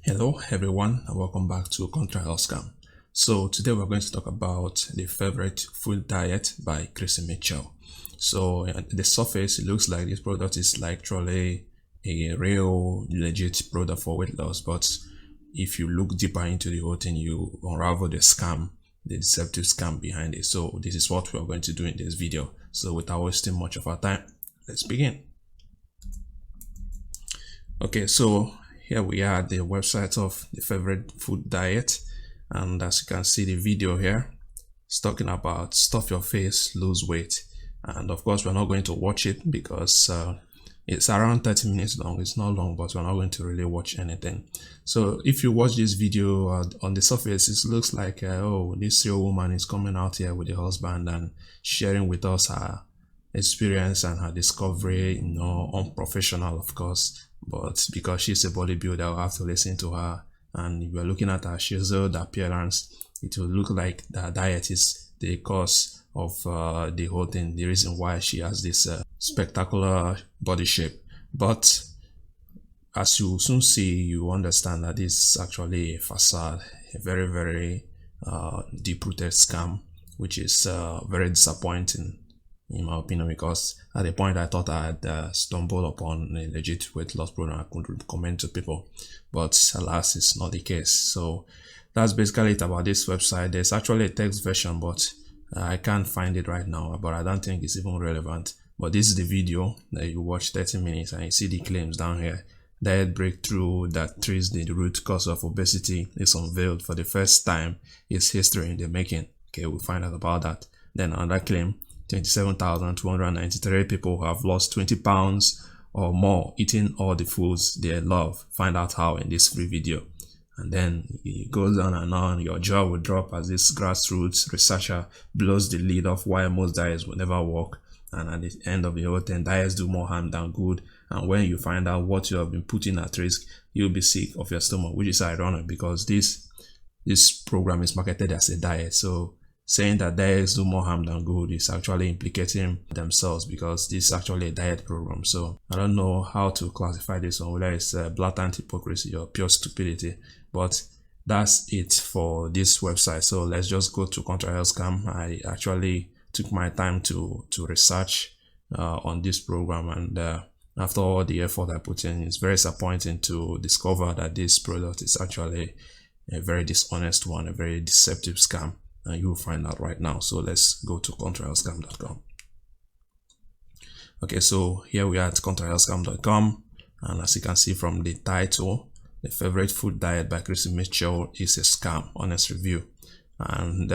Hello everyone and welcome back to Contra Health Scam. So today we're going to talk about the favorite food diet by Chrissie Mitchell. So at the surface it looks like this product is like truly a real legit product for weight loss, but if you look deeper into the whole thing you unravel the scam, the deceptive scam behind it. So this is what we are going to do in this video. So without wasting much of our time, let's begin. Okay, so here we are at the website of the favorite food diet, and as you can see the video here, it's talking about stuff your face, lose weight. And of course we're not going to watch it because it's around 30 minutes long. It's not long, but we're not going to really watch anything. So if you watch this video on the surface, it looks like oh, this real woman is coming out here with the husband and sharing with us her experience and her discovery, unprofessional of course, but because she's a bodybuilder, we'll have to listen to her. And if you're looking at her chiseled appearance, it will look like the diet is the cause of the whole thing, the reason why she has this spectacular body shape. But as you soon see, you understand that this is actually a facade, a very, very deep-rooted scam, which is very disappointing in my opinion, because at the point I thought I had stumbled upon a legit weight loss program I could recommend to people, but alas, it's not the case. So that's basically it about this website. There's actually a text version, but I can't find it right now, but I don't think it's even relevant. But this is the video that you watch 30 minutes and you see the claims down here. Diet breakthrough that treats the root cause of obesity is unveiled for the first time. It's history in the making. Okay, we'll find out about that. Then another claim, 27,293 people who have lost 20 pounds or more eating all the foods they love. Find out how in this free video. And then it goes on and on. Your jaw will drop as this grassroots researcher blows the lid off why most diets will never work. And at the end of the whole thing, diets do more harm than good. And when you find out what you have been putting at risk, you'll be sick of your stomach, which is ironic because this program is marketed as a diet. So saying that diets do more harm than good is actually implicating themselves, because this is actually a diet program. So I don't know how to classify this one, whether it's blatant hypocrisy or pure stupidity, but that's it for this website. So let's just go to Contra Health Scam. I actually took my time to research on this program, and after all the effort I put in, it's very disappointing to discover that this product is actually a very dishonest one, a very deceptive scam. And you will find out right now. So let's go to contrahealthscam.com. Okay, so here we are at contrahealthscam.com, and as you can see from the title, the favorite food diet by Chrissie Mitchell is a scam, honest review. And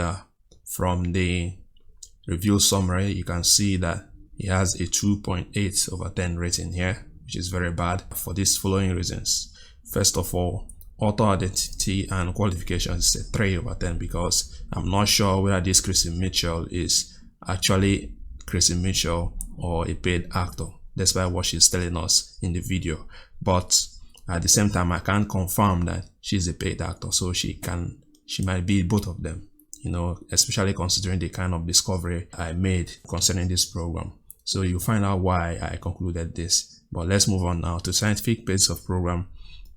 from the review summary, you can see that it has a 2.8 over 10 rating here, which is very bad for these following reasons. First of all, author identity and qualifications is a 3 over 10, because I'm not sure whether this Chrissie Mitchell is actually Chrissie Mitchell or a paid actor, despite what she's telling us in the video. But at the same time, I can't confirm that she's a paid actor, so she might be both of them, especially considering the kind of discovery I made concerning this program. So you'll find out why I concluded this. But let's move on now to scientific basis of program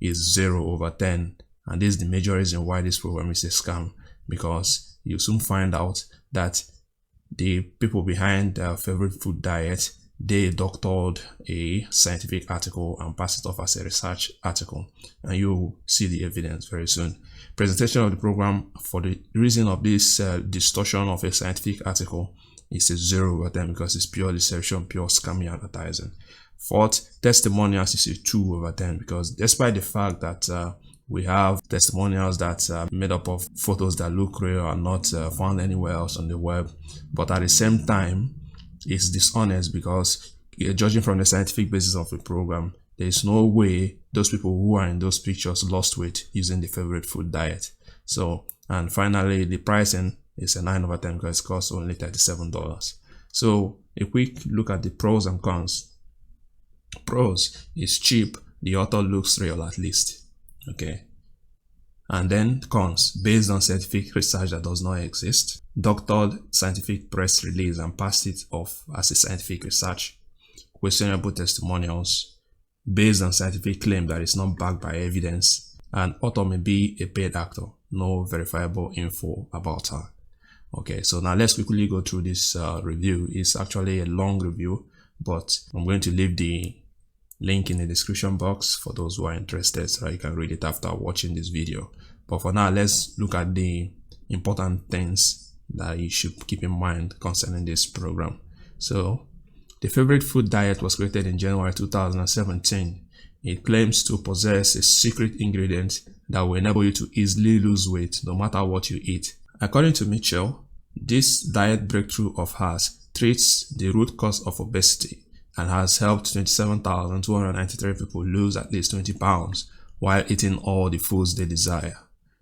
is 0 over 10, and this is the major reason why this program is a scam, because you soon find out that the people behind the favorite food diet, they doctored a scientific article and passed it off as a research article, and you see the evidence very soon. Presentation of the program for the reason of this distortion of a scientific article is a 0 over 10, because it's pure deception, pure scammy advertising. Fourth, testimonials is a 2 over 10, because despite the fact that we have testimonials that are made up of photos that look real and not found anywhere else on the web, but at the same time it's dishonest, because judging from the scientific basis of the program, there is no way those people who are in those pictures lost weight using the favorite food diet. So, and finally, the pricing is a 9 over 10, because it costs only $37. So a quick look at the pros and cons. Pros is cheap, the author looks real at least. Okay, and then cons, based on scientific research that does not exist, doctored scientific press release and passed it off as a scientific research, questionable testimonials, based on scientific claim that is not backed by evidence, and author may be a paid actor. No verifiable info about her. Okay, so now let's quickly go through this review. It's actually a long review, but I'm going to leave the link in the description box for those who are interested, so that you can read it after watching this video. But for now, let's look at the important things that you should keep in mind concerning this program. So the favorite food diet was created in January 2017. It claims to possess a secret ingredient that will enable you to easily lose weight no matter what you eat. According to Mitchell, this diet breakthrough of hers treats the root cause of obesity and has helped 27,293 people lose at least 20 pounds while eating all the foods they desire.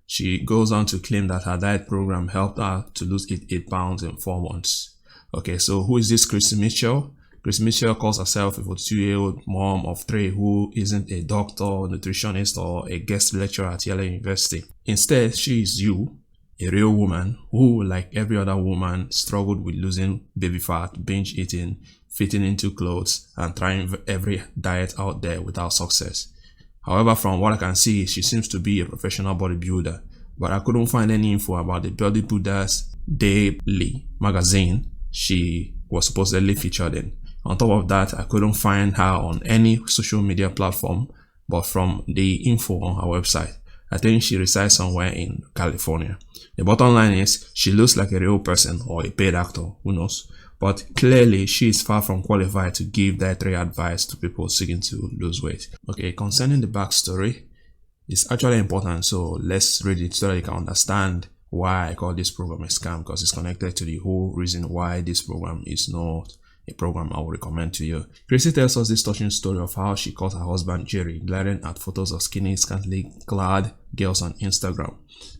She goes on to claim that her diet program helped her to lose 8 pounds in 4 months. Okay, so who is this Chrissie Mitchell? Chrissie Mitchell calls herself a 42-year-old mom of 3 who isn't a doctor, nutritionist, or a guest lecturer at Yale University. Instead, she is you, a real woman who, like every other woman, struggled with losing baby fat, binge eating, fitting into clothes, and trying every diet out there without success. However, from what I can see, she seems to be a professional bodybuilder, but I couldn't find any info about the Bodybuilders Daily magazine she was supposedly featured in. On top of that, I couldn't find her on any social media platform, but from the info on her website, I think she resides somewhere in California. The bottom line is, she looks like a real person or a paid actor, who knows? But clearly, she is far from qualified to give dietary advice to people seeking to lose weight. Okay, concerning the backstory, it's actually important, so let's read it so that you can understand why I call this program a scam, because it's connected to the whole reason why this program is not a program I would recommend to you. Chrissie tells us this touching story of how she caught her husband Jerry glaring at photos of skinny, scantily clad girls on Instagram.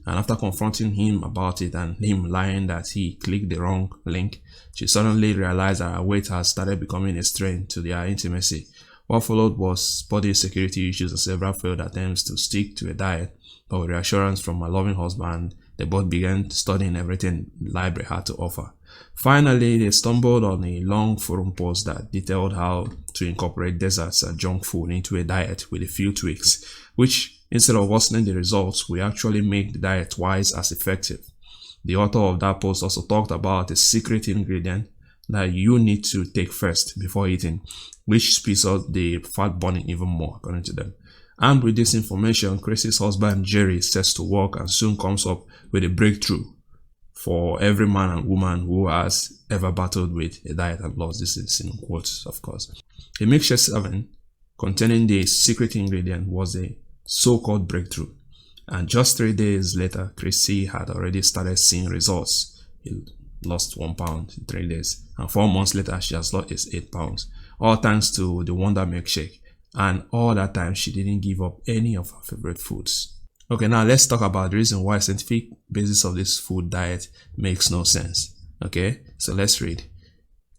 And after confronting him about it and him lying that he clicked the wrong link, she suddenly realized that her weight has started becoming a strain to their intimacy. What followed was body insecurity issues and several failed attempts to stick to a diet, but with reassurance from her loving husband, they both began studying everything the library had to offer. Finally, they stumbled on a long forum post that detailed how to incorporate desserts and junk food into a diet with a few tweaks, which, instead of worsening the results, will actually make the diet twice as effective. The author of that post also talked about a secret ingredient that you need to take first before eating, which speeds up the fat burning even more, according to them. Armed with this information, Chrissie's husband Jerry sets to work and soon comes up with a breakthrough for every man and woman who has ever battled with a diet and lost. This is in quotes, of course. A mixture 7 containing the secret ingredient was a so-called breakthrough, and just 3 days later, Chrissie had already started seeing results. He lost 1 pound in 3 days, and 4 months later, she has lost 8 pounds, all thanks to the Wonder Milkshake. And all that time, she didn't give up any of her favorite foods. Okay, now let's talk about the reason why scientific basis of this food diet makes no sense. Okay, so let's read.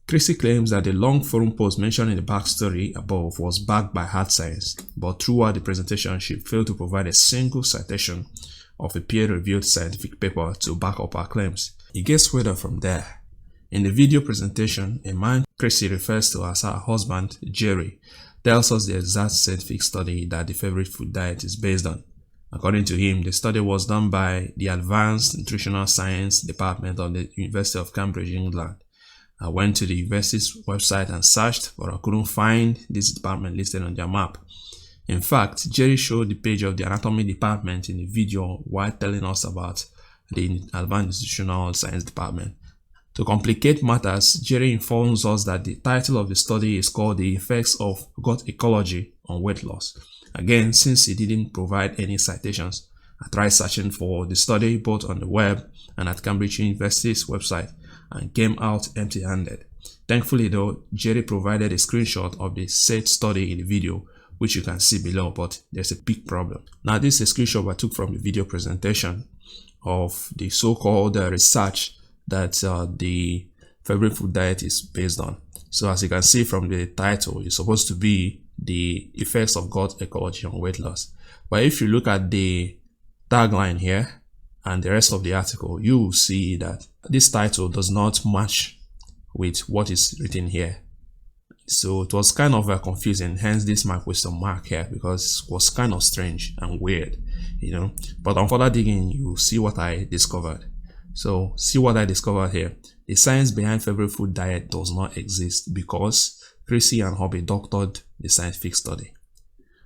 Chrissie claims that the long forum post mentioned in the backstory above was backed by hard science, but throughout the presentation, she failed to provide a single citation of a peer-reviewed scientific paper to back up her claims. It gets further from there. In the video presentation, a man Chrissie refers to as her husband, Jerry, tells us the exact scientific study that the favorite food diet is based on. According to him, the study was done by the Advanced Nutritional Science Department of the University of Cambridge, England. I went to the university's website and searched, but I couldn't find this department listed on their map. In fact, Jerry showed the page of the anatomy department in the video while telling us about the Advanced Nutritional Science Department. To complicate matters, Jerry informs us that the title of the study is called The Effects of Gut Ecology on Weight Loss. Again, since he didn't provide any citations, I tried searching for the study both on the web and at Cambridge University's website and came out empty-handed. Thankfully though, Jerry provided a screenshot of the said study in the video, which you can see below, but there's a big problem. Now this is a screenshot I took from the video presentation of the so-called research that the favorite food diet is based on. So as you can see from the title, it's supposed to be the effects of gut ecology on weight loss. But if you look at the tagline here and the rest of the article, you will see that this title does not match with what is written here. So it was kind of confusing, hence this my question mark here, because it was kind of strange and weird, but on further digging, you see what I discovered. So see what I discovered here. The science behind favorite food diet does not exist because Chrissie and Hobby doctored the scientific study.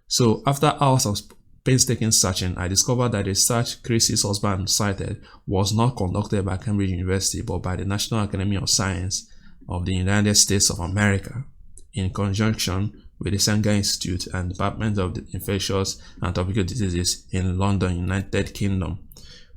So after hours of painstaking searching, I discovered that the research Chrissie's husband cited was not conducted by Cambridge University but by the National Academy of Science of the United States of America in conjunction with the Sanger Institute and Department of Infectious and Tropical Diseases in London, United Kingdom.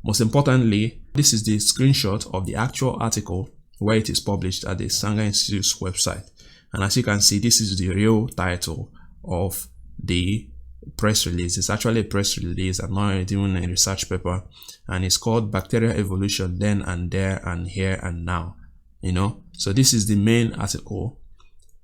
Most importantly, this is the screenshot of the actual article where it is published at the Sanger Institute's website. And as you can see, this is the real title of the press release. It's actually a press release and not even a research paper, and it's called Bacterial Evolution Then and There and Here and Now. So this is the main article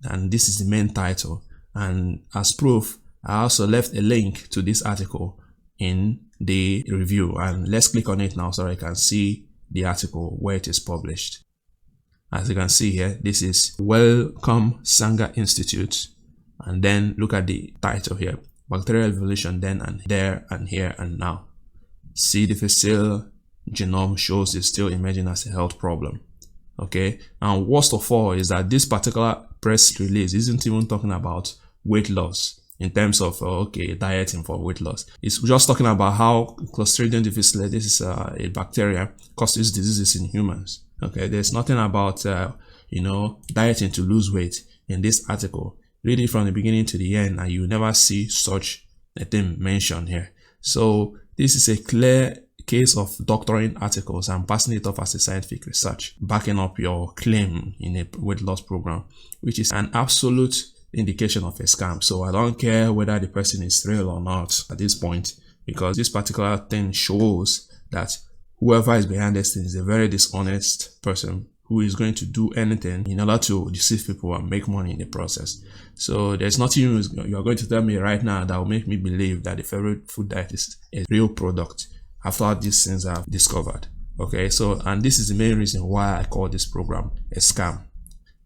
and this is the main title, and as proof I also left a link to this article in the review, and let's click on it now so I can see the article where it is published. As you can see here, this is Welcome Sanger Institute, and then look at the title here, Bacterial Evolution Then and There and Here and Now. C. difficile genome shows it's still emerging as a health problem. Okay, and worst of all is that this particular press release isn't even talking about weight loss in terms of dieting for weight loss. It's just talking about how Clostridium difficile, this is a bacteria, causes diseases in humans. Okay, there's nothing about dieting to lose weight in this article. Read it from the beginning to the end and you never see such a thing mentioned here. So this is a clear case of doctoring articles and passing it off as a scientific research, backing up your claim in a weight loss program, which is an absolute indication of a scam. So I don't care whether the person is real or not at this point, because this particular thing shows that whoever is behind this thing is a very dishonest person who is going to do anything in order to deceive people and make money in the process. So there's nothing you are going to tell me right now that will make me believe that the favorite food diet is a real product after these things I've discovered. Okay, so and this is the main reason why I call this program a scam.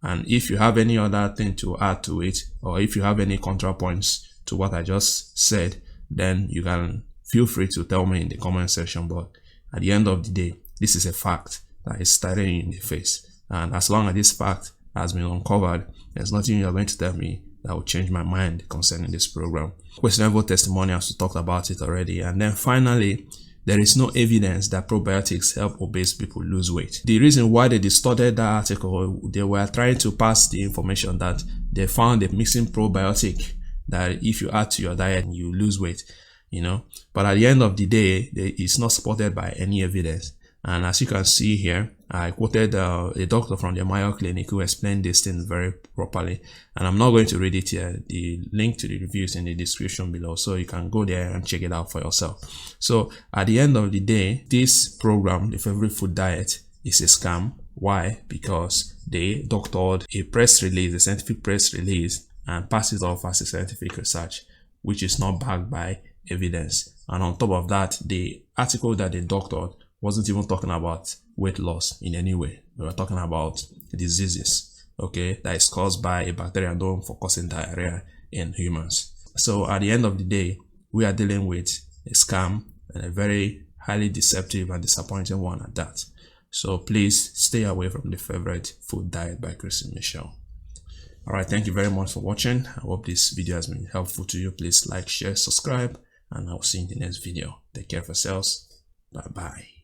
And if you have any other thing to add to it, or if you have any contrapoints to what I just said, then you can feel free to tell me in the comment section. But at the end of the day, this is a fact that is staring you in the face. And as long as this fact has been uncovered, there's nothing you're going to tell me that will change my mind concerning this program. Questionable testimonials, we talked about it already. And then finally, there is no evidence that probiotics help obese people lose weight. The reason why they distorted that article, they were trying to pass the information that they found a missing probiotic that if you add to your diet, you lose weight, But at the end of the day, it's not supported by any evidence. And as you can see here, I quoted a doctor from the Mayo Clinic who explained this thing very properly. And I'm not going to read it here. The link to the review is in the description below, so you can go there and check it out for yourself. So at the end of the day, this program, the favorite food diet, is a scam. Why? Because they doctored a press release, a scientific press release, and passed it off as a scientific research, which is not backed by evidence. And on top of that, the article that they doctored wasn't even talking about weight loss in any way. We were talking about diseases, that is caused by a bacteria known for causing diarrhea in humans. So at the end of the day, we are dealing with a scam, and a very highly deceptive and disappointing one at that. So please stay away from the favorite food diet by Chrissie Mitchell. Alright, thank you very much for watching. I hope this video has been helpful to you. Please like, share, subscribe, and I'll see you in the next video. Take care of yourselves. Bye bye.